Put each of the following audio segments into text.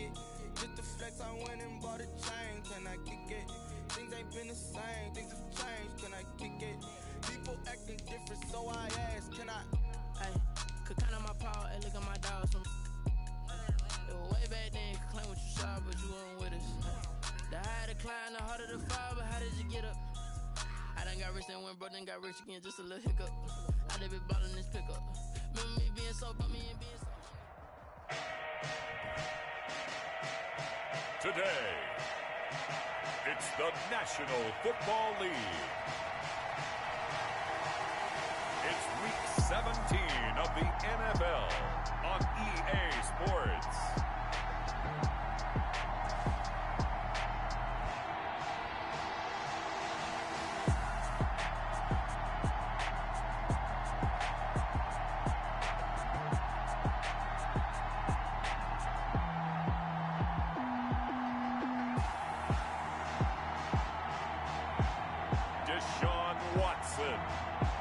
it. Just to flex, I went and bought a chain. Can I kick it? Things ain't been the same. Things have changed. Can I kick it? People acting different, so I ask, can I? Hey, could count on my power. Hey, look at my dogs. It was way back then. Could claim what you saw, but you weren't with us. The higher the climb, the harder the fall. But how did you get up? I done got rich and went broke, then got rich again. Just a little hiccup. I done been ballin' this pickup. Remember me being so, but me and being so. Today, it's the National Football League. It's Week 17 of the NFL on EA Sports. Deshaun Watson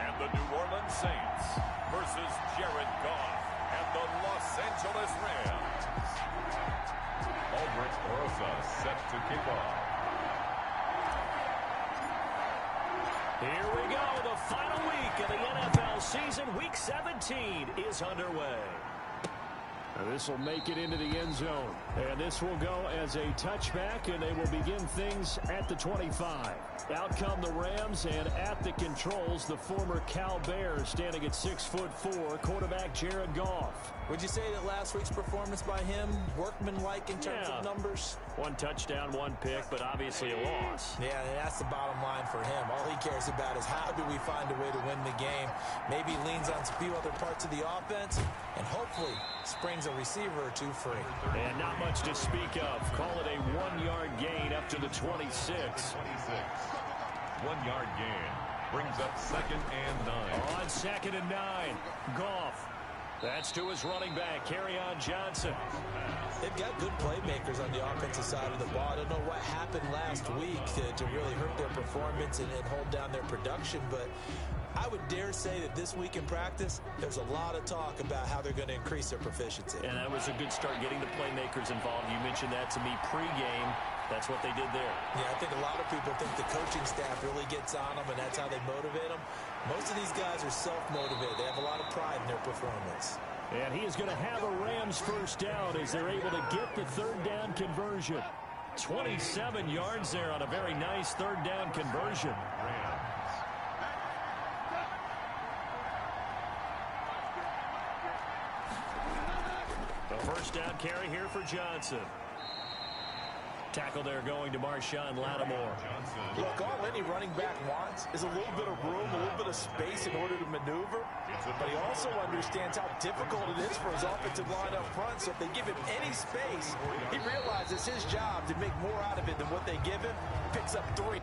and the New Orleans Saints versus Jared Goff and the Los Angeles Rams. Aldrich Orosa set to kick off. Here we go. The final week of the NFL season. Week 17 is underway. This will make it into the end zone. And this will go as a touchback, and they will begin things at the 25. Out come the Rams, and at the controls, the former Cal Bears standing at 6'4", quarterback Jared Goff. Would you say that last week's performance by him, workmanlike in terms of numbers? One touchdown, one pick, but obviously a loss. Yeah, that's the bottom line for him. All he cares about is how do we find a way to win the game. Maybe leans on a few other parts of the offense, and hopefully springs a receiver or two free. And not much to speak of. Call it a 1-yard gain up to the 26. 1-yard gain brings up 2nd and 9. On 2nd and 9, Goff. That's to his running back, Kerryon Johnson. They've got good playmakers on the offensive side of the ball. I don't know what happened last week to really hurt their performance and hold down their production, but I would dare say that this week in practice, there's a lot of talk about how they're going to increase their proficiency. And that was a good start getting the playmakers involved. You mentioned that to me pregame. That's what they did there. Yeah, I think a lot of people think the coaching staff really gets on them, and that's how they motivate them. Most of these guys are self-motivated. They have a lot of pride in their performance. And he is going to have a Rams first down as they're able to get the 3rd down conversion. 27 yards there on a very nice 3rd down conversion. The first down carry here for Johnson. Tackle there going to Marshawn Lattimore. Look, all any running back wants is a little bit of room, a little bit of space in order to maneuver. But he also understands how difficult it is for his offensive line up front. So if they give him any space, he realizes his job to make more out of it than what they give him. Picks up 3.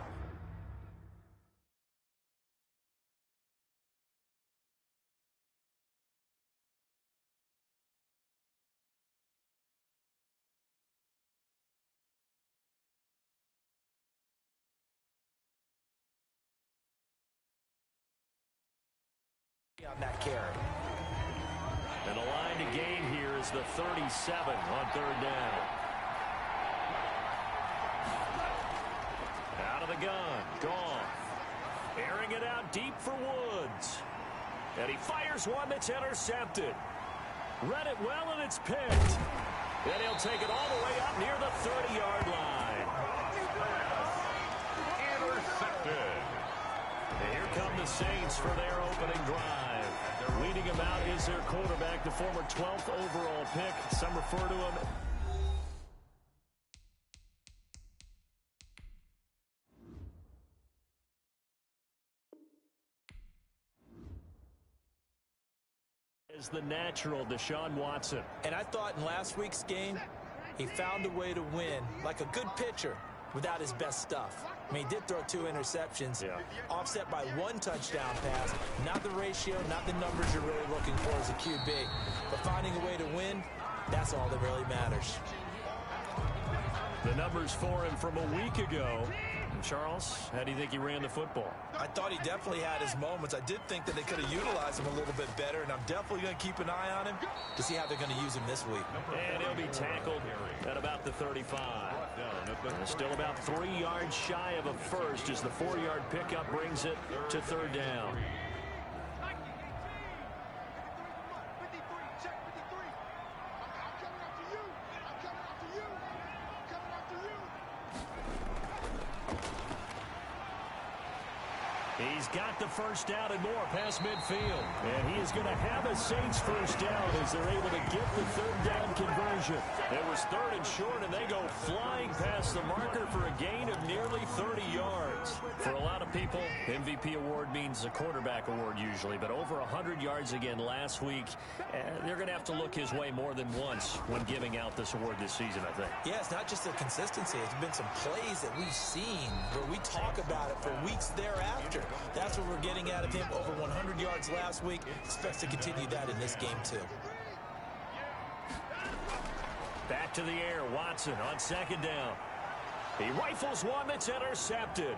On that carry. And the line to gain here is the 37 on 3rd down. Out of the gun, Goff. Airing it out deep for Woods. And he fires one that's intercepted. Read it well, and it's picked. Then he'll take it all the way up near the 30-yard line. Intercepted. And here come the Saints for their opening drive. Leading him out is their quarterback, the former 12th overall pick. Some refer to him as the natural Deshaun Watson. And I thought in last week's game, he found a way to win like a good pitcher without his best stuff. I mean, he did throw 2 interceptions, offset by 1 touchdown pass. Not the ratio, not the numbers you're really looking for as a QB. But finding a way to win, that's all that really matters. The numbers for him from a week ago. Charles, how do you think he ran the football? I thought he definitely had his moments. I did think that they could have utilized him a little bit better, and I'm definitely going to keep an eye on him to see how they're going to use him this week. And he'll be tackled at about the 35. And still about 3 yards shy of a first as the 4-yard pickup brings it to third down. He's got the first down and more past midfield. And he is going to have a Saints first down as they're able to get the third down conversion. It was third and short, and they go flying past the marker for a gain of nearly 30 yards. For a lot of people, MVP award means a quarterback award usually, but over 100 yards again last week. They're going to have to look his way more than once when giving out this award this season, I think. Yeah, it's not just the consistency. It's been some plays that we've seen where we talk about it for weeks thereafter. That's what we're getting out of him. Over 100 yards last week. Expects to continue that in this game, too. Back to the air. Watson on second down. He rifles one that's intercepted.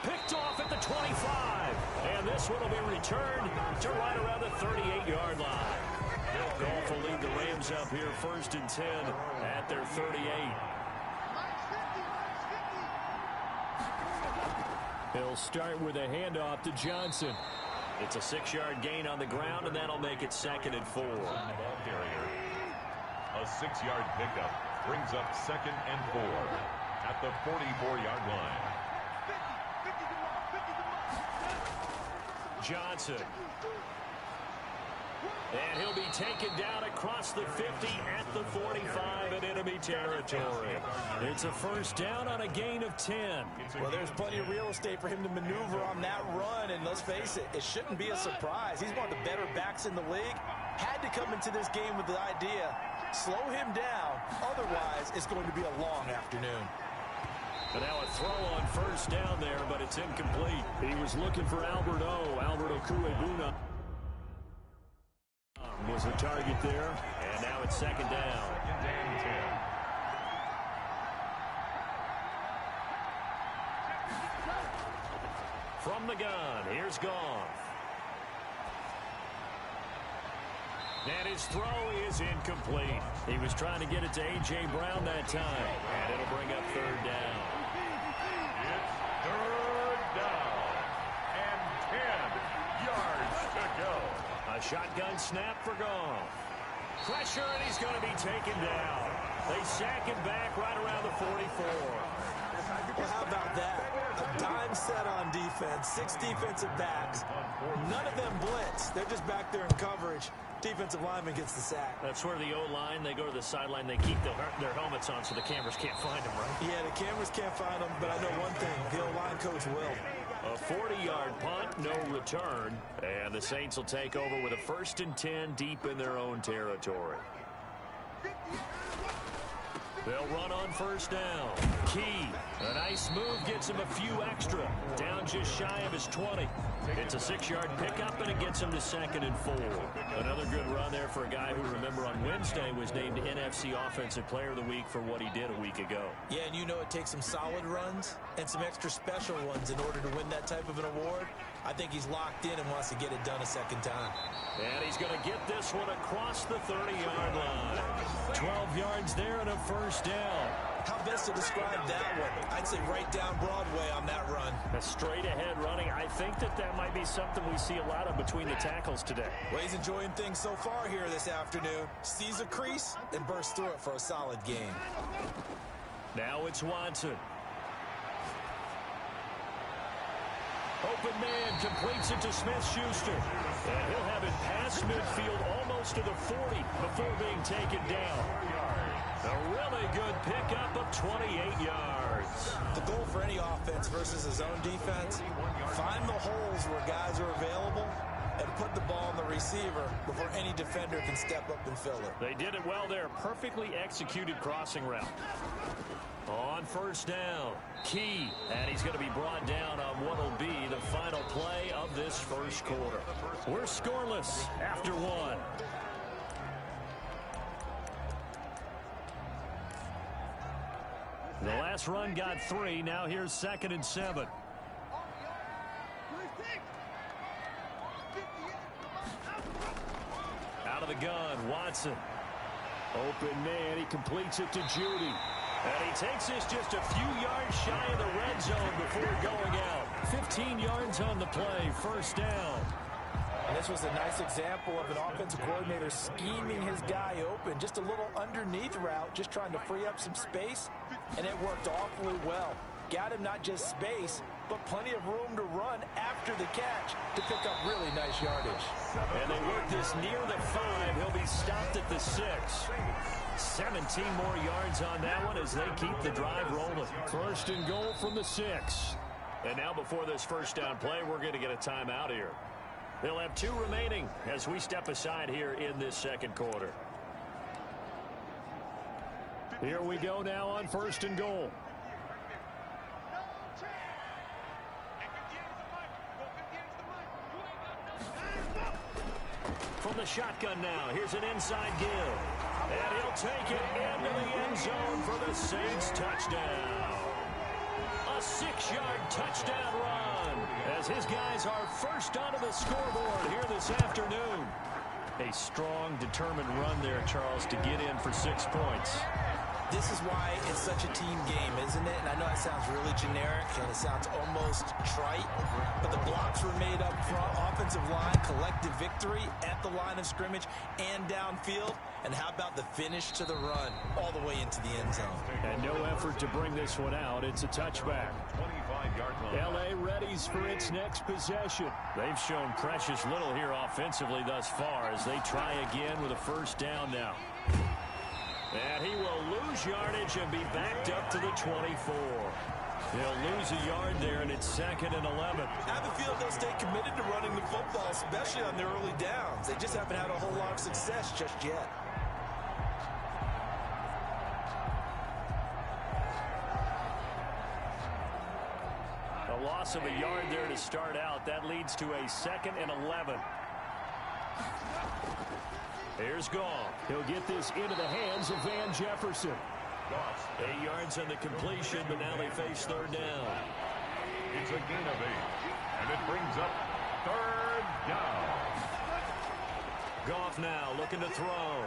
Picked off at the 25. And this one will be returned to right around the 38-yard line. Goff will lead the Rams up here 1st and 10 at their 38. He'll start with a handoff to Johnson. It's a 6-yard gain on the ground, and that'll make it 2nd and 4. A 6-yard pickup brings up 2nd and 4 at the 44-yard line. Johnson. And he'll be taken down across the 50 at the 45 in enemy territory. It's a first down on a gain of 10. Well, there's plenty of real estate for him to maneuver on that run, and let's face it, it shouldn't be a surprise. He's one of the better backs in the league. Had to come into this game with the idea, slow him down, otherwise it's going to be a long afternoon. And now a throw on first down there, but it's incomplete. He was looking for Albert Okuebuna was the target there, and now it's 2nd down. From the gun, here's Goff. And his throw is incomplete. He was trying to get it to A.J. Brown that time, and it'll bring up 3rd down. It's 3rd down and 10 yards to go. A shotgun snap for Goff. Pressure, and he's going to be taken down. They sack him back right around the 44. Well, how about that? A dime set on defense, 6 defensive backs. None of them blitz. They're just back there in coverage. Defensive lineman gets the sack. That's where the O-line, they go to the sideline, they keep their helmets on so the cameras can't find them, right? Yeah, the cameras can't find them, but I know one thing. The O-line coach will. A 40-yard punt, no return. And the Saints will take over with a 1st and 10 deep in their own territory. They'll run on first down. Key. A nice move gets him a few extra. Down just shy of his 20. It's a 6-yard pickup, and it gets him to 2nd and 4. Another good run there for a guy who, remember, on Wednesday was named NFC Offensive Player of the Week for what he did a week ago. Yeah, and you know it takes some solid runs and some extra special ones in order to win that type of an award. I think he's locked in and wants to get it done a second time. And he's going to get this one across the 30-yard line. 12 yards there and a first down. How best to describe that one? I'd say right down Broadway on that run. A straight-ahead running. I think that might be something we see a lot of between the tackles today. Well, he's enjoying things so far here this afternoon. Sees a crease and bursts through it for a solid game. Now it's Watson. Open man completes it to Smith-Schuster. And he'll have it past midfield almost to the 40 before being taken down. A really good pickup of 28 yards. The goal for any offense versus his own defense, find the holes where guys are available and put the ball on the receiver before any defender can step up and fill it. They did it well there. Perfectly executed crossing route. On first down, Key, and he's going to be brought down on what will be the final play of this first quarter. We're scoreless after 1. The last run got 3. Now here's 2nd and 7. Out of the gun, Watson. Open man, he completes it to Judy. And he takes this just a few yards shy of the red zone before going out. 15 yards on the play, first down. And this was a nice example of an offensive coordinator scheming his guy open. Just a little underneath route, just trying to free up some space, and it worked awfully well. Got him not just space, but plenty of room to run after the catch to pick up really nice yardage. And they work this near the 5. He'll be stopped at the 6. 17 more yards on that one as they keep the drive rolling. First and goal from the 6. And now before this first down play, we're going to get a timeout here. They'll have 2 remaining as we step aside here in this second quarter. Here we go now on first and goal. From the shotgun now, here's an inside give. And he'll take it into the end zone for the Saints touchdown. A 6-yard touchdown run as his guys are first onto the scoreboard here this afternoon. A strong, determined run there, Charles, to get in for 6 points. This is why it's such a team game, isn't it? And I know it sounds really generic and it sounds almost trite, but the blocks were made up front, offensive line, collective victory at the line of scrimmage and downfield. And how about the finish to the run all the way into the end zone? And no effort to bring this one out. It's a touchback. 25-yard line. L.A. readies for its next possession. They've shown precious little here offensively thus far as they try again with a first down now. And he will lose yardage and be backed up to the 24. He'll lose a yard there, and it's 2nd and 11. I have a feeling they'll stay committed to running the football, especially on their early downs. They just haven't had a whole lot of success just yet. A loss of a yard there to start out. That leads to a 2nd and 11. Here's Goff. He'll get this into the hands of Van Jefferson. 8 yards on the completion, but now they face third down. It's a gain of 8, and it brings up third down. Goff now looking to throw.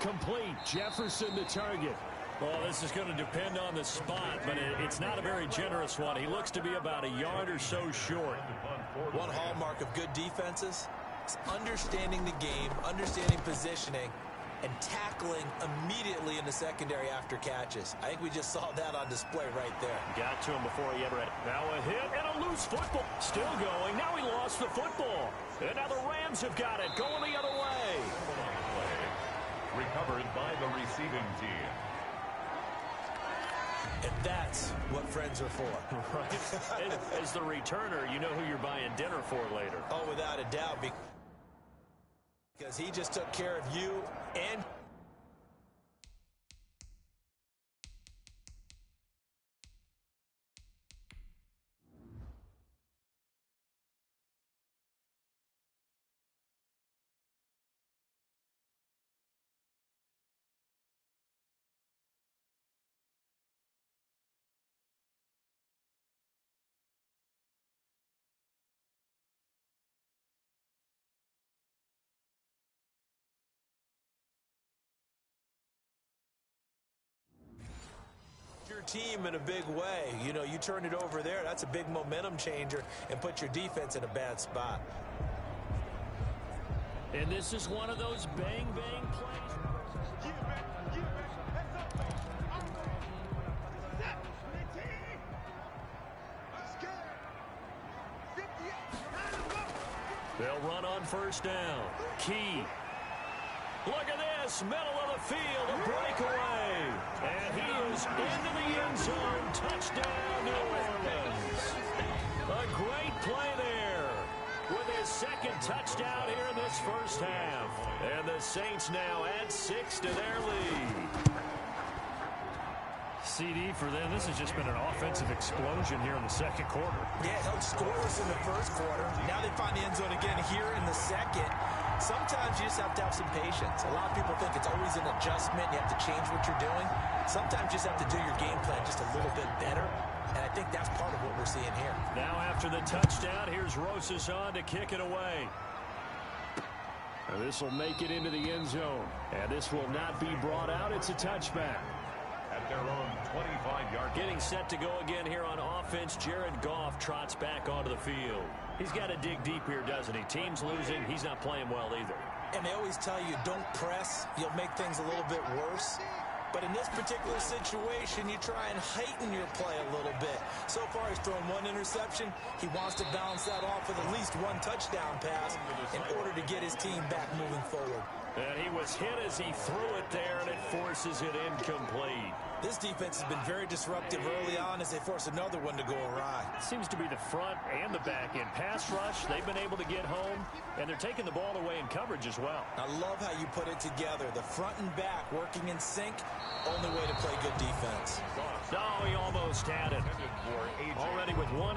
Complete. Jefferson the target. Well, this is going to depend on the spot, but it's not a very generous one. He looks to be about a yard or so short. One hallmark of good defenses is understanding the game, understanding positioning, and tackling immediately in the secondary after catches. I think we just saw that on display right there. Got to him before he ever had. Now a hit and a loose football. Still going. Now he lost the football. And now the Rams have got it. Going the other way. Recovered by the receiving team. And that's what friends are for. Right. As the returner, you know who you're buying dinner for later. Oh, without a doubt. Because he just took care of you and... team in a big way. You know, you turn it over there, that's a big momentum changer and put your defense in a bad spot. And this is one of those bang-bang plays. They'll run on first down. Key. Look at this, middle of the field, a breakaway. And he is into the end zone. Touchdown, New Orleans. A great play there with his second touchdown here in this first half. And the Saints now add 6 to their lead. CD for them, this has just been an offensive explosion here in the second quarter. Yeah, held scoreless in the first quarter. Now they find the end zone again here in the second. Sometimes you just have to have some patience. A lot of people think it's always an adjustment. You have to change what you're doing. Sometimes you just have to do your game plan just a little bit better. And I think that's part of what we're seeing here. Now after the touchdown, here's Rosas on to kick it away. This will make it into the end zone. And this will not be brought out. It's a touchback. At their own 25-yard. Getting set to go again here on offense. Jared Goff trots back onto the field. He's got to dig deep here, doesn't he? Team's losing. He's not playing well either. And they always tell you, don't press. You'll make things a little bit worse. But in this particular situation, you try and heighten your play a little bit. So far, he's thrown one interception. He wants to balance that off with at least one touchdown pass in order to get his team back moving forward. And he was hit as he threw it there, and it forces it incomplete. This defense has been very disruptive early on as they force another one to go awry. Seems to be the front and the back end. Pass rush, they've been able to get home, and they're taking the ball away in coverage as well. I love how you put it together. The front and back working in sync, only way to play good defense. Oh, he almost had it. Already with one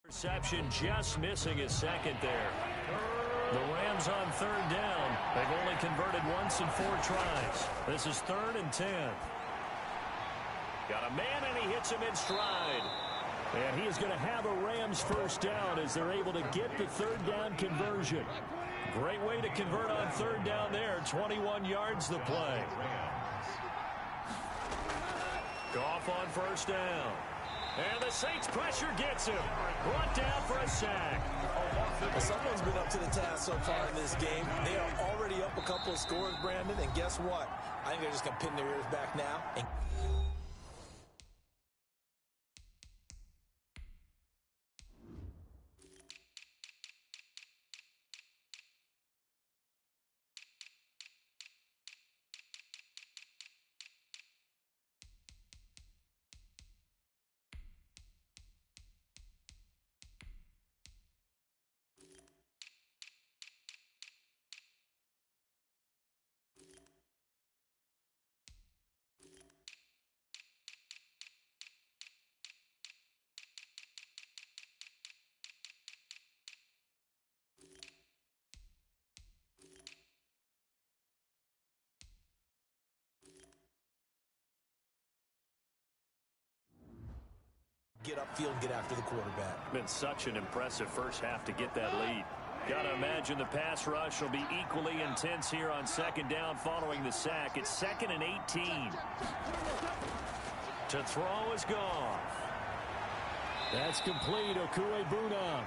interception, just missing his second there. The Rams on third down. They've only converted once in 4 tries. This is 3rd and 10. Got a man, and he hits him in stride. And he is going to have a Rams first down as they're able to get the third down conversion. Great way to convert on third down there. 21 yards the play. Goff on first down. And the Saints pressure gets him. Brought down for a sack. Well, someone's been up to the task so far in this game. They are already up a couple of scores, Brandon, and guess what? I think they're just going to pin their ears back now and get upfield and get after the quarterback. Been such an impressive first half to get that lead. Got to imagine the pass rush will be equally intense here on second down following the sack. It's 2nd and 18. To throw is Goff. That's complete. Okuegbunam.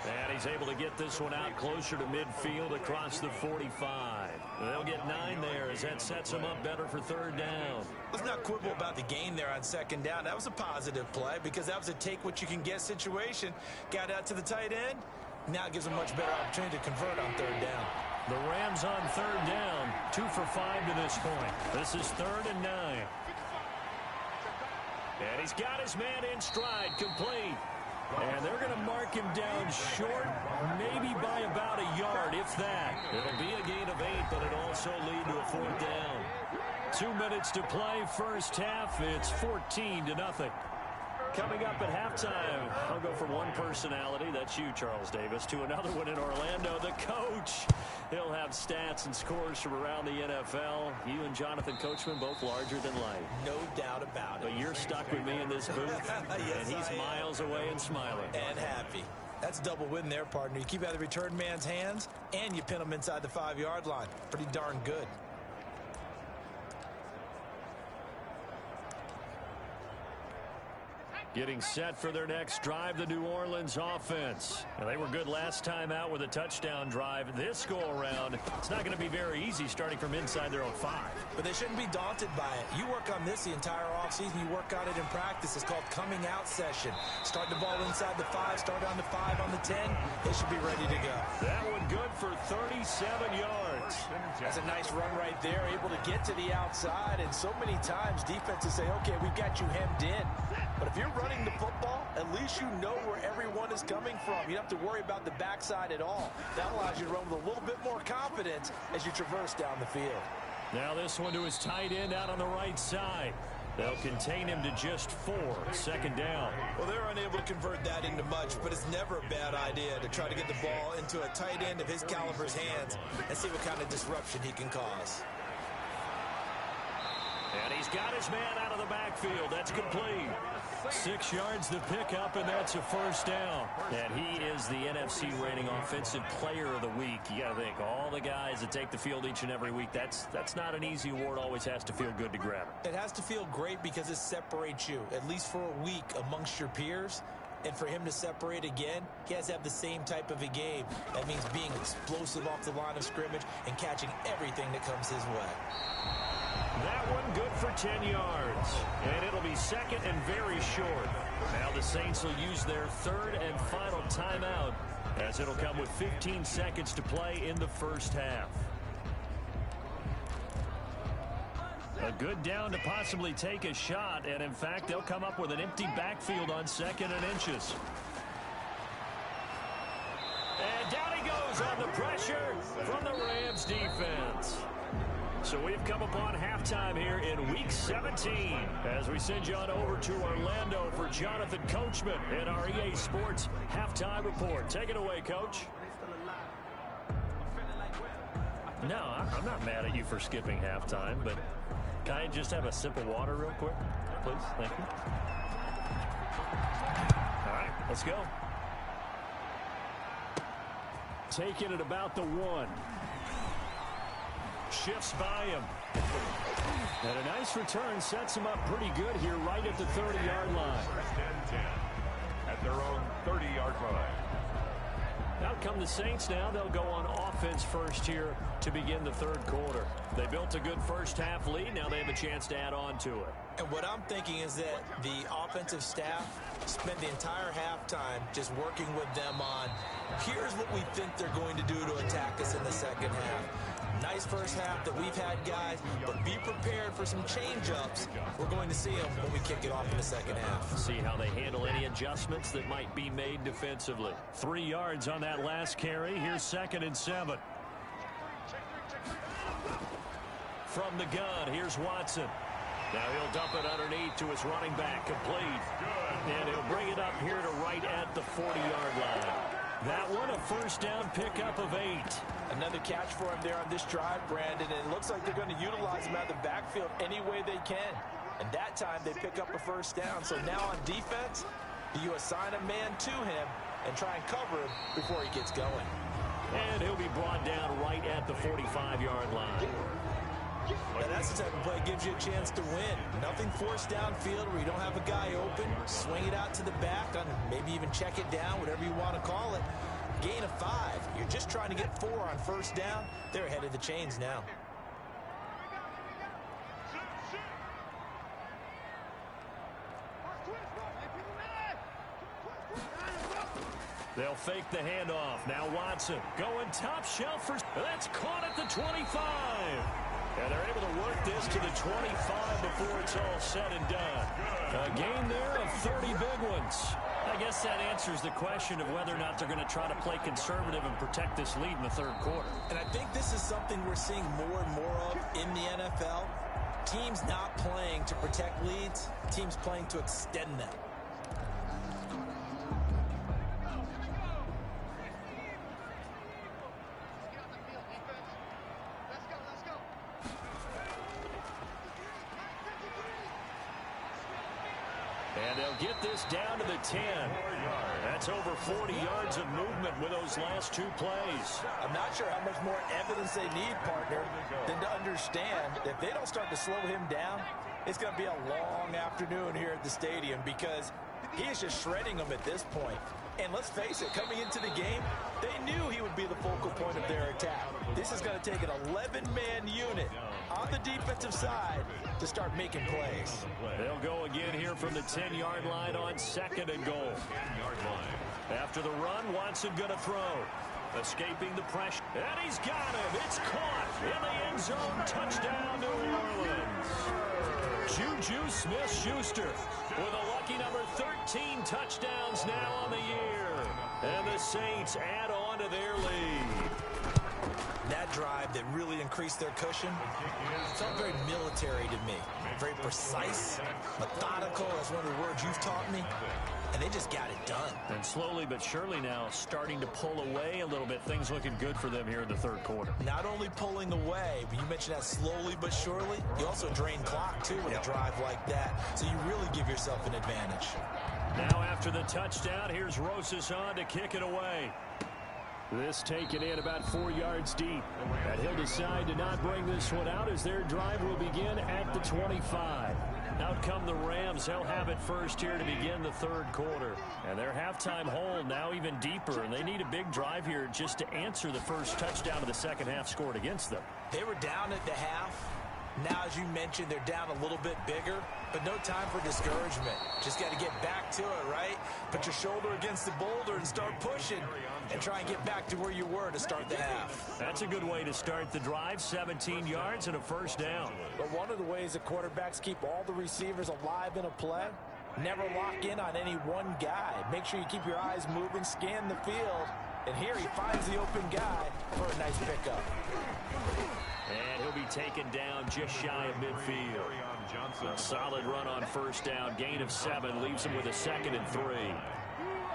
And he's able to get this one out closer to midfield across the 45. They'll get 9 there as that sets them up better for third down. Let's not quibble about the gain there on second down. That was a positive play because that was a take-what-you-can-get situation. Got out to the tight end. Now it gives them a much better opportunity to convert on third down. The Rams on third down. 2 for 5 to this point. This is 3rd and 9. And he's got his man in stride, complete. And they're going to mark him down short, maybe by about a yard, if that. It'll be a gain of 8, but it'll also lead to a 4th down. 2 minutes to play first half. It's 14-0. Coming up at halftime, I'll go from one personality, that's you, Charles Davis, to another one in Orlando, the coach. He'll have stats and scores from around the NFL. You and Jonathan Coachman, both larger than life. No doubt about it. But you're stuck with me in this booth, yes, and he's miles away and smiling. And happy. That's double win there, partner. You keep out of the return man's hands, and you pin him inside the 5-yard line. Pretty darn good. Getting set for their next drive, the New Orleans offense. Now, they were good last time out with a touchdown drive. This go-around, it's not going to be very easy starting from inside their own 5. But they shouldn't be daunted by it. You work on this the entire offseason. You work on it in practice. It's called coming out session. Start the ball inside the 5, start on the 5, on the 10. They should be ready to go. That one good for 37 yards. That's a nice run right there, able to get to the outside. And so many times defenses say, okay, we've got you hemmed in. But if you're running the football, at least you know where everyone is coming from. You don't have to worry about the backside at all. That allows you to run with a little bit more confidence as you traverse down the field. Now this one to his tight end out on the right side. They'll contain him to just 4, second down. Well, they're unable to convert that into much, but it's never a bad idea to try to get the ball into a tight end of his caliber's hands and see what kind of disruption he can cause. And he's got his man out of the backfield. That's complete. 6 yards to pick up, and that's a first down. And he is the NFC rating offensive player of the week. You got to think, all the guys that take the field each and every week, that's not an easy award. Always has to feel good to grab it. It has to feel great because it separates you, at least for a week, amongst your peers. And for him to separate again, he has to have the same type of a game. That means being explosive off the line of scrimmage and catching everything that comes his way. That one good for 10 yards. And it'll be second and very short. Now the Saints will use their third and final timeout, as it'll come with 15 seconds to play in the first half. A good down to possibly take a shot, and in fact, they'll come up with an empty backfield on 2nd and inches. And down he goes on the pressure from the Rams defense. So we've come upon halftime here in Week 17 as we send you on over to Orlando for Jonathan Coachman in our EA Sports Halftime Report. Take it away, Coach. No, I'm not mad at you for skipping halftime, but can I just have a sip of water real quick, please? Thank you. All right, let's go. Taking it about the 1. Shifts by him. And a nice return sets him up pretty good here right at the 30-yard line. First and 10 at their own 30-yard line. Out come the Saints now. They'll go on offense first here to begin the third quarter. They built a good first half lead. Now they have a chance to add on to it. And what I'm thinking is that the offensive staff spent the entire halftime just working with them on, here's what we think they're going to do to attack us in the second half. Nice first half that we've had, guys, but be prepared for some change-ups. We're going to see them when we kick it off in the second half. See how they handle any adjustments that might be made defensively. 3 yards on that last carry. Here's 2nd and 7. From the gun, here's Watson. Now he'll dump it underneath to his running back, complete. And he'll bring it up here to right at the 40-yard line. That one, a first down pickup of 8. Another catch for him there on this drive, Brandon, and it looks like they're going to utilize him out of the backfield any way they can. And that time they pick up a first down. So now on defense, you assign a man to him and try and cover him before he gets going. And he'll be brought down right at the 45-yard line. Now that's the type of play that gives you a chance to win. Nothing forced downfield where you don't have a guy open. Swing it out to the back, on maybe even check it down, whatever you want to call it. Gain of 5. You're just trying to get 4 on first down. They're ahead of the chains now. They'll fake the handoff. Now Watson going top shelf for... That's caught at the 25. And they're able to work this to the 25 before it's all said and done. A gain there of 30 big ones. I guess that answers the question of whether or not they're going to try to play conservative and protect this lead in the third quarter. And I think this is something we're seeing more and more of in the NFL. Teams not playing to protect leads, teams playing to extend them. And they'll get this down to the 10. That's over 40 yards of movement with those last two plays. I'm not sure how much more evidence they need, partner, than to understand that if they don't start to slow him down, it's going to be a long afternoon here at the stadium because he is just shredding them at this point. And let's face it, coming into the game, they knew he would be the focal point of their attack. This is going to take an 11-man unit on the defensive side to start making plays. They'll go again here from the 10-yard line on 2nd and goal. After the run, Watson going to throw. Escaping the pressure. And he's got him. It's caught in the end zone. Touchdown, New Orleans. Juju Smith-Schuster with a lucky number 13 touchdowns now on the year. And the Saints add on to their lead. That drive that really increased their cushion felt very military to me. Very precise, methodical. That's one of the words you've taught me. And they just got it done. And slowly but surely now starting to pull away a little bit. Things looking good for them here in the third quarter. Not only pulling away, but you mentioned that slowly but surely. You also drain clock, too, with a drive like that. So you really give yourself an advantage. Now after the touchdown, here's Rosas on to kick it away. This taken in about 4 yards deep. And he'll decide to not bring this one out as their drive will begin at the 25. Out come the Rams. They'll have it first here to begin the third quarter. And their halftime hole now even deeper. And they need a big drive here just to answer the first touchdown of the second half scored against them. They were down at the half. Now, as you mentioned, they're down a little bit bigger, but no time for discouragement. Just got to get back to it, right? Put your shoulder against the boulder and start pushing and try and get back to where you were to start the half. That's a good way to start the drive, 17 yards and a first down. But one of the ways that quarterbacks keep all the receivers alive in a play, never lock in on any one guy. Make sure you keep your eyes moving, scan the field, and here he finds the open guy for a nice pickup. And he'll be taken down just shy of midfield. A solid run on first down. Gain of 7 leaves him with a 2nd and 3.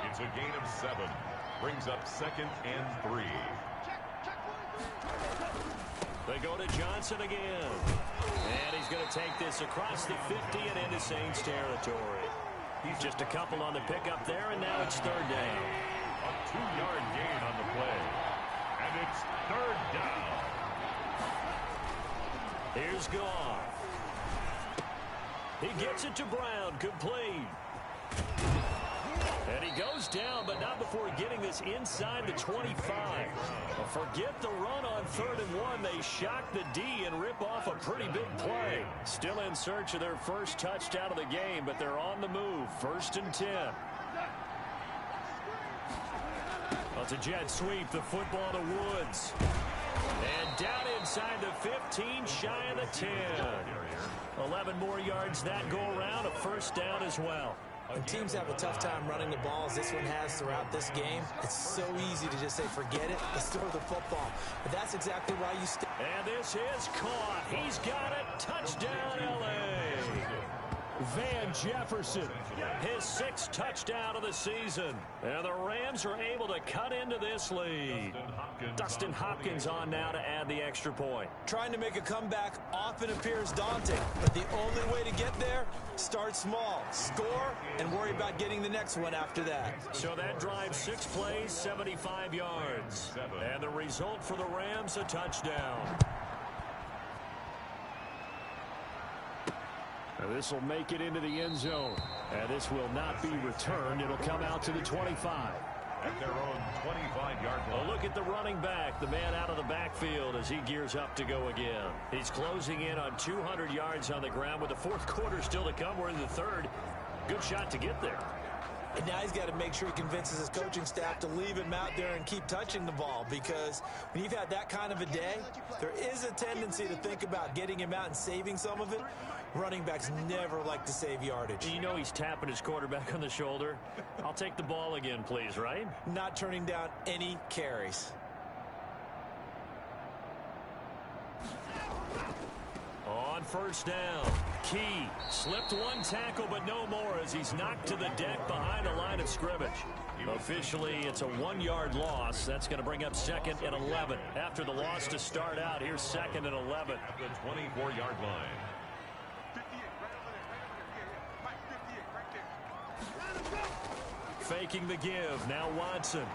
It's a gain of 7. Brings up 2nd and 3. They go to Johnson again. And he's going to take this across the 50 and into Saints territory. Just a couple on the pickup there, and now it's third down. A 2-yard gain on the play. And it's third down. Here's Goff. He gets it to Brown, complete. And he goes down, but not before getting this inside the 25. Forget the run on 3rd and 1. They shock the D and rip off a pretty big play. Still in search of their first touchdown of the game, but they're on the move. 1st and 10. Well, it's a jet sweep. The football to Woods. And down inside the 15, shy of the 10. 11 more yards that go around, a first down as well. When teams have a tough time running the ball, as this one has throughout this game, it's so easy to just say, forget it, let's throw the football. But that's exactly why you stay. And this is caught. He's got it. Touchdown, L.A. Van Jefferson, his 6th touchdown of the season. And the Rams are able to cut into this lead. Dustin Hopkins on now to add the extra point. Trying to make a comeback often appears daunting, but the only way to get there, start small, score, and worry about getting the next one after that. So that drive, 6 plays, 75 yards. And the result for the Rams, a touchdown. This will make it into the end zone. And this will not be returned. It'll come out to the 25. At their own 25-yard line. A look at the running back, the man out of the backfield as he gears up to go again. He's closing in on 200 yards on the ground with the fourth quarter still to come. We're in the third. Good shot to get there. And now he's got to make sure he convinces his coaching staff to leave him out there and keep touching the ball, because when you've had that kind of a day, there is a tendency to think about getting him out and saving some of it. Running backs never like to save yardage. You know he's tapping his quarterback on the shoulder. I'll take the ball again, please, right? Not turning down any carries. On first down, Key slipped one tackle, but no more as he's knocked to the deck behind the line of scrimmage. Officially, it's a 1-yard loss. That's going to bring up 2nd and 11. After the loss to start out, here's 2nd and 11. At the 24-yard line. faking the give. Now Watson.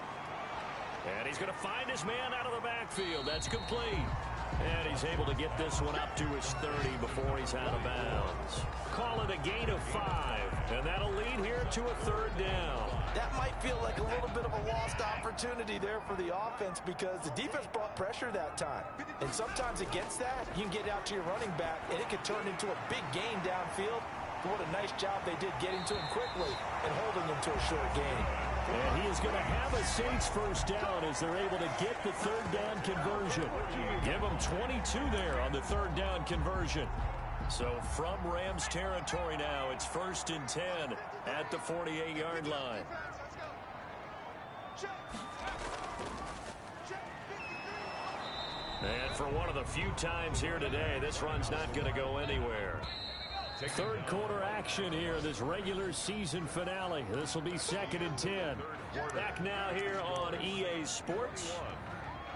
And he's going to find his man out of the backfield. That's complete. And he's able to get this one up to his 30 before he's out of bounds. Call it a gain of 5. And that'll lead here to a 3rd down. That might feel like a little bit of a lost opportunity there for the offense because the defense brought pressure that time. And sometimes against that, you can get out to your running back, and it could turn into a big gain downfield. But what a nice job they did getting to him quickly and holding him to a short gain. And he is going to have a Saints first down as they're able to get the 3rd down conversion. Give them 22 there on the 3rd down conversion. So from Rams territory now, it's 1st and 10 at the 48-yard line. And for one of the few times here today, this run's not going to go anywhere. 3rd quarter action here, this regular season finale. This will be 2nd and 10. Back now here on EA Sports.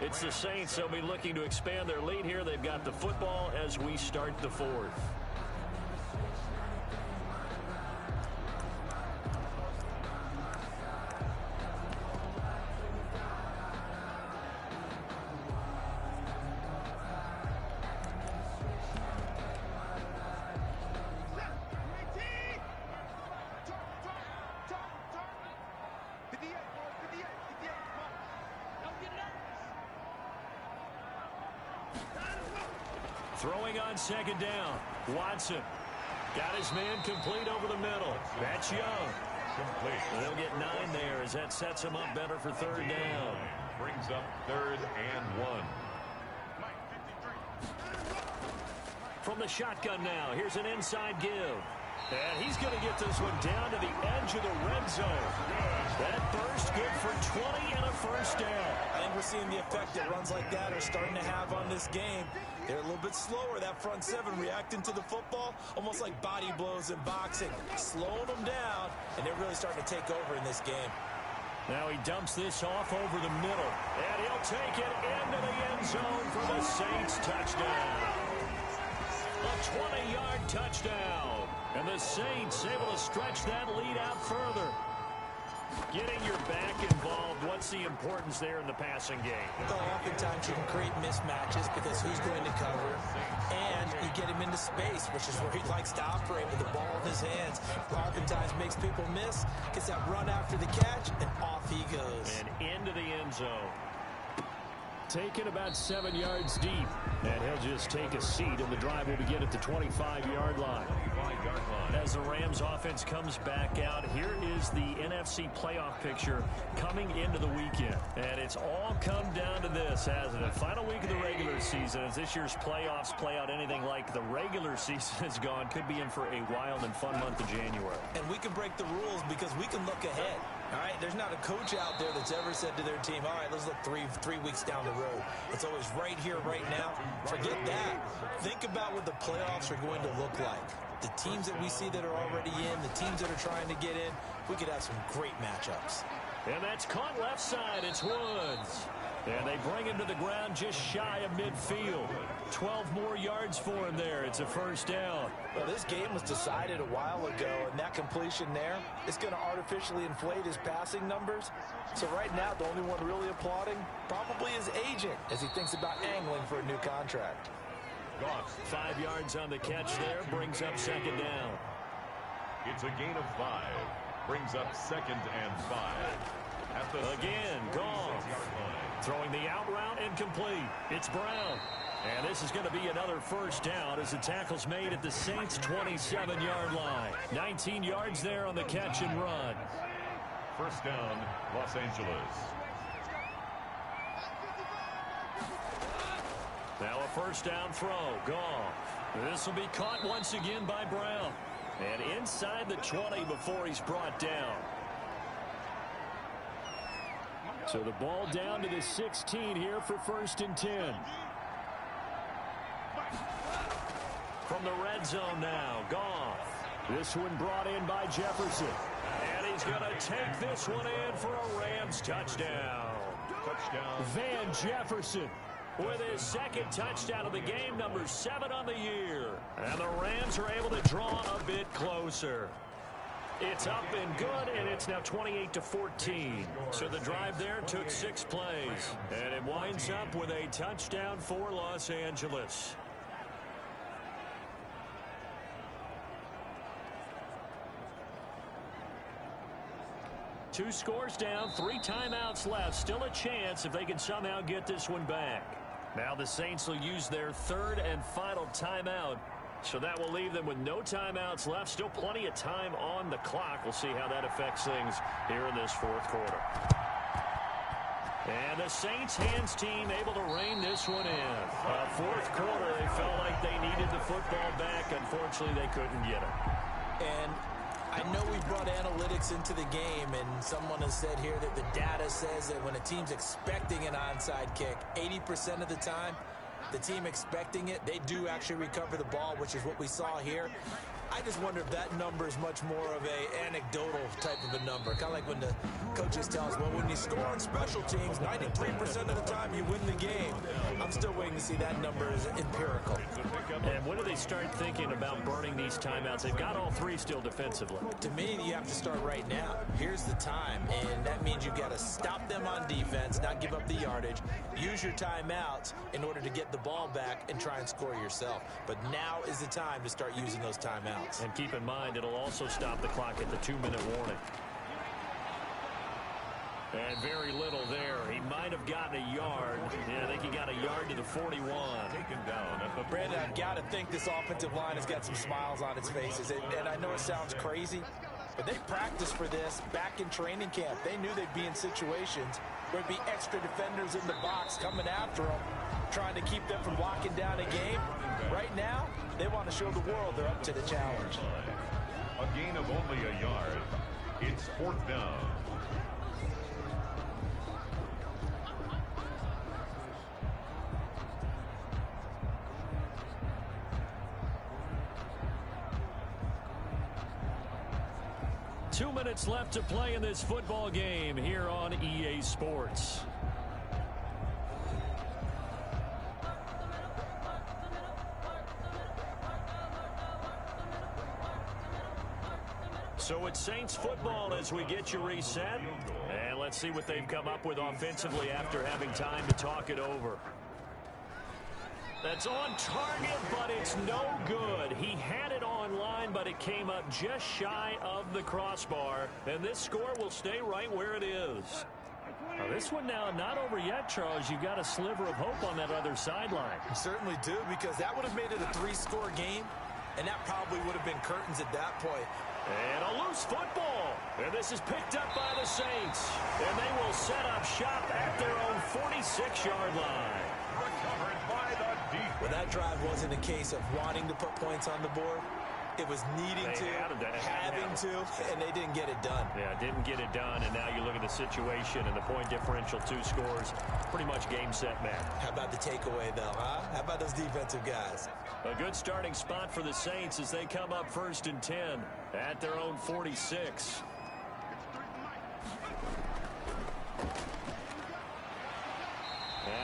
It's the Saints. They'll be looking to expand their lead here. They've got the football as we start the 4th. Throwing on 2nd down. Watson got his man complete over the middle. That's Young. Complete. They'll get 9 there as that sets him up better for 3rd down. Brings up 3rd and 1. From the shotgun now, here's an inside give. And he's going to get this one down to the edge of the red zone. That burst good for 20 and a first down. I think we're seeing the effect that runs like that are starting to have on this game. They're a little bit slower, that front 7 reacting to the football, almost like body blows in boxing, slowing them down, and they're really starting to take over in this game. Now he dumps this off over the middle, and he'll take it into the end zone for the Saints touchdown. A 20-yard touchdown, and the Saints able to stretch that lead out further. Getting your back involved, what's the importance there in the passing game? Well, oftentimes you can create mismatches because who's going to cover, and you get him into space, which is where he likes to operate with the ball in his hands. Oftentimes makes people miss, gets that run after the catch, and off he goes. And into the end zone. Taken about 7 yards deep, and he'll just take a seat, and the drive will begin at the 25-yard line. As the Rams offense comes back out, here is the NFC playoff picture coming into the weekend. And it's all come down to this, hasn't it? Final week of the regular season, as this year's playoffs play out anything like the regular season has gone, could be in for a wild and fun month of January. And we can break the rules because we can look ahead. All right, there's not a coach out there that's ever said to their team, all right, let's look three weeks down the road. It's always right here, right now. Forget that. Think about what the playoffs are going to look like. The teams that we see that are already in, the teams that are trying to get in, we could have some great matchups. And that's caught left side. It's Woods. And they bring him to the ground just shy of midfield. 12 more yards for him there. It's a first down. Well, this game was decided a while ago, and that completion there is going to artificially inflate his passing numbers. So right now, the only one really applauding probably his agent as he thinks about angling for a new contract. 5 yards on the catch there, brings up 2nd down. It's a gain of 5. Brings up 2nd and 5. Again, Goff. Throwing the out route incomplete. It's Brown. And this is going to be another first down as the tackle's made at the Saints' 27-yard line. 19 yards there on the catch and run. First down, Los Angeles. Now a first down throw. Goff. This will be caught once again by Brown. And inside the 20 before he's brought down. So the ball down to the 16 here for 1st and 10. From the red zone now, Goff. This one brought in by Jefferson. And he's going to take this one in for a Rams touchdown. Van Jefferson with his 2nd touchdown of the game, number 7 on the year. And the Rams are able to draw a bit closer. It's up and good, and it's now 28-14. So the drive there took 6 plays, and it winds up with a touchdown for Los Angeles. Two scores down, 3 timeouts left. Still a chance if they can somehow get this one back. Now the Saints will use their 3rd and final timeout. So that will leave them with no timeouts left. Still plenty of time on the clock. We'll see how that affects things here in this 4th quarter. And the Saints hands team able to rein this one in. 4th quarter, they felt like they needed the football back. Unfortunately, they couldn't get it. And I know we brought analytics into the game, and someone has said here that the data says that when a team's expecting an onside kick, 80% of the time, the team expecting it, they do actually recover the ball, which is what we saw here. I just wonder if that number is much more of a anecdotal type of a number. Kind of like when the coaches tell us, well, when you score on special teams, 93% of the time you win the game. I'm still waiting to see that number is empirical. And when do they start thinking about burning these timeouts? They've got all 3 still defensively. To me, you have to start right now. Here's the time, and that means you've got to stop them on defense, not give up the yardage, use your timeouts in order to get the ball back and try and score yourself. But now is the time to start using those timeouts. And keep in mind, it'll also stop the clock at the 2-minute warning. And very little there. He might have gotten a yard. Yeah, I think he got a yard to the 41. Taken down. But Brandon, I've got to think this offensive line has got some smiles on its faces. And I know it sounds crazy, but they practiced for this back in training camp. They knew they'd be in situations where there'd be extra defenders in the box coming after them, trying to keep them from locking down a game. Right now, they want to show the world they're up to the challenge. A gain of only a yard. It's 4th down. Two minutes left to play in this football game here on EA Sports. So it's Saints football as we get you reset. And let's see what they've come up with offensively after having time to talk it over. That's on target, but it's no good. He had it on line, but it came up just shy of the crossbar. And this score will stay right where it is. Now this one now not over yet, Charles. You've got a sliver of hope on that other sideline. You certainly do, because that would have made it a 3-score game, and that probably would have been curtains at that point. And a loose football. And this is picked up by the Saints. And they will set up shop at their own 46-yard line. Recovered by the defense. Well, that drive wasn't a case of wanting to put points on the board. It was needing to, having to, and they didn't get it done. Yeah, didn't get it done, and now you look at the situation and the point differential, 2 scores, pretty much game, set, match. How about the takeaway, though, huh? How about those defensive guys? A good starting spot for the Saints as they come up 1st and 10 at their own 46.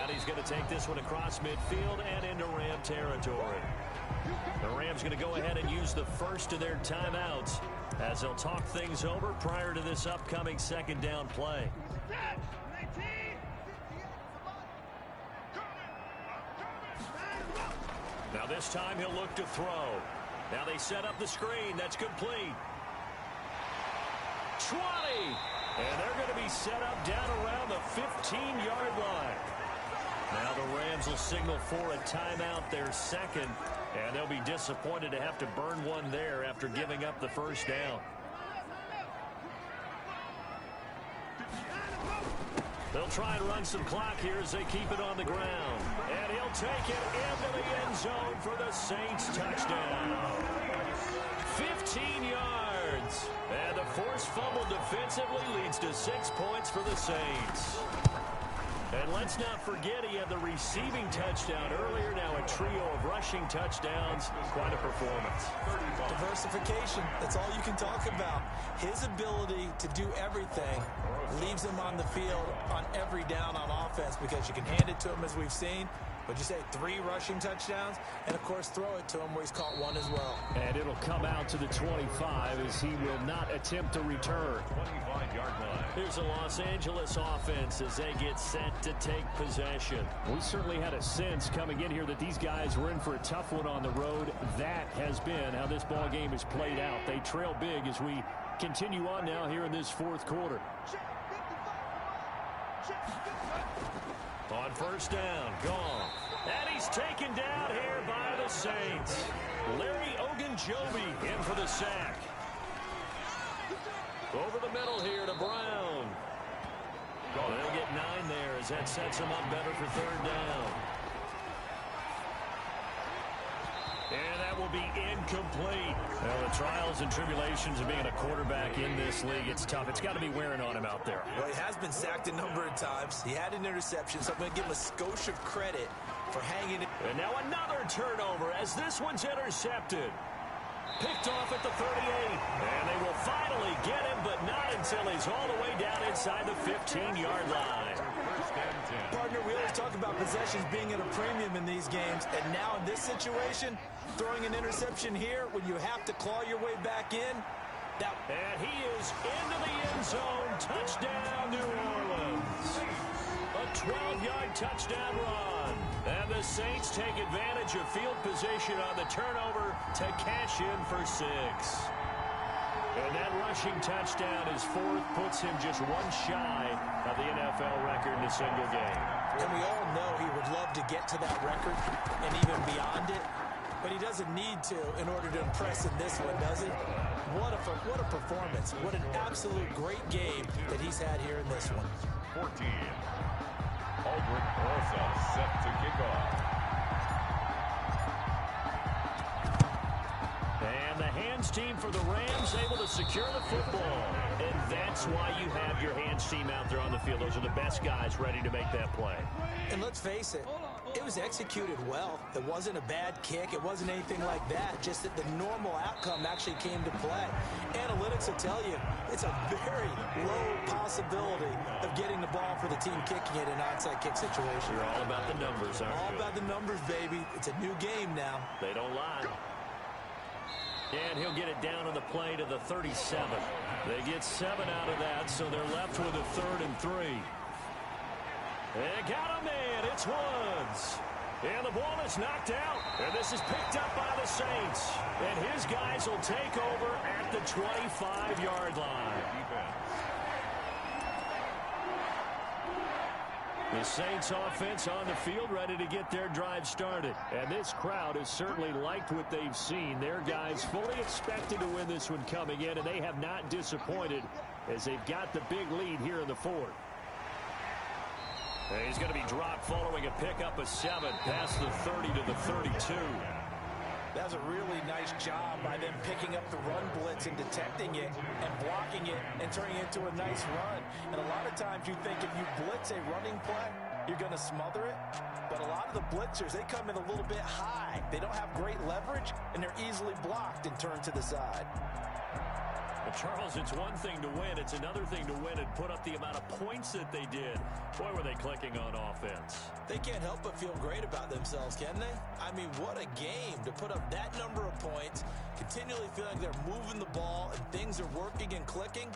And he's going to take this one across midfield and into Ram territory. The Rams going to go ahead and use the first of their timeouts as they'll talk things over prior to this upcoming 2nd down play. Now this time he'll look to throw. Now they set up the screen. That's complete. 20. And they're going to be set up down around the 15-yard line. Now the Rams will signal for a timeout, their 2nd, and they'll be disappointed to have to burn one there after giving up the 1st down. They'll try and run some clock here as they keep it on the ground. And he'll take it into the end zone for the Saints touchdown. 15 yards. And the forced fumble defensively leads to 6 points for the Saints. And let's not forget he had the receiving touchdown earlier. Now a trio of rushing touchdowns. Quite a performance. Diversification. That's all you can talk about. His ability to do everything leaves him on the field on every down on offense, because you can hand it to him, as we've seen, Would you say 3 rushing touchdowns? And, of course, throw it to him where he's caught 1 as well. And it'll come out to the 25 as he will not attempt to return. 25-yard line. Here's the Los Angeles offense as they get set to take possession. We certainly had a sense coming in here that these guys were in for a tough one on the road. That has been how this ball game has played out. They trail big as we continue on now here in this fourth quarter. On first down, Goff. And he's taken down here by the Saints. Larry Ogunjobi in for the sack. Over the middle here to Brown. They'll get 9 there as that sets him up better for third down. And that will be incomplete. Well, the trials and tribulations of being a quarterback in this league, it's tough. It's got to be wearing on him out there. Well, he has been sacked a number of times. He had an interception, so I'm going to give him a skosh of credit for hanging it. And now another turnover as this one's intercepted. Picked off at the 38. And they will finally get him, but not until he's all the way down inside the 15-yard line. Partner, we always talk about possessions being at a premium in these games, and now in this situation, throwing an interception here when you have to claw your way back in. And he is into the end zone. Touchdown, New Orleans. A 12-yard touchdown run. And the Saints take advantage of field position on the turnover to cash in for 6. And that rushing touchdown, his 4th, puts him just 1 shy of the NFL record in a single game. And we all know he would love to get to that record and even beyond it, but he doesn't need to in order to impress in this one, does he? What a performance. What an absolute great game that he's had here in this one. 14. Aldrick Rosa set to kick off. And the hands team for the Rams able to secure the football. And that's why you have your hands team out there on the field. Those are the best guys ready to make that play. And let's face it, it was executed well. It wasn't a bad kick. It wasn't anything like that. Just that the normal outcome actually came to play. Analytics will tell you it's a very low possibility of getting the ball for the team kicking it in an onside kick situation. You're all about the numbers, aren't you? All about the numbers, baby. It's a new game now. They don't lie. And he'll get it down on the play to the 37. They get 7 out of that, so they're left with a 3rd and 3. They got him in. It's Woods. And the ball is knocked out. And this is picked up by the Saints. And his guys will take over at the 25-yard line. The Saints offense on the field ready to get their drive started. And this crowd has certainly liked what they've seen. Their guys fully expected to win this one coming in, and they have not disappointed as they've got the big lead here in the 4th. And he's going to be dropped following a pickup of 7 past the 30 to the 32. That was a really nice job by them picking up the run blitz and detecting it and blocking it and turning it into a nice run. And a lot of times you think if you blitz a running play, you're going to smother it. But a lot of the blitzers, they come in a little bit high. They don't have great leverage, and they're easily blocked and turned to the side. But Charles, it's one thing to win. It's another thing to win and put up the amount of points that they did. Boy, were they clicking on offense. They can't help but feel great about themselves, can they? I mean, what a game to put up that number of points, continually feeling they're moving the ball and things are working and clicking.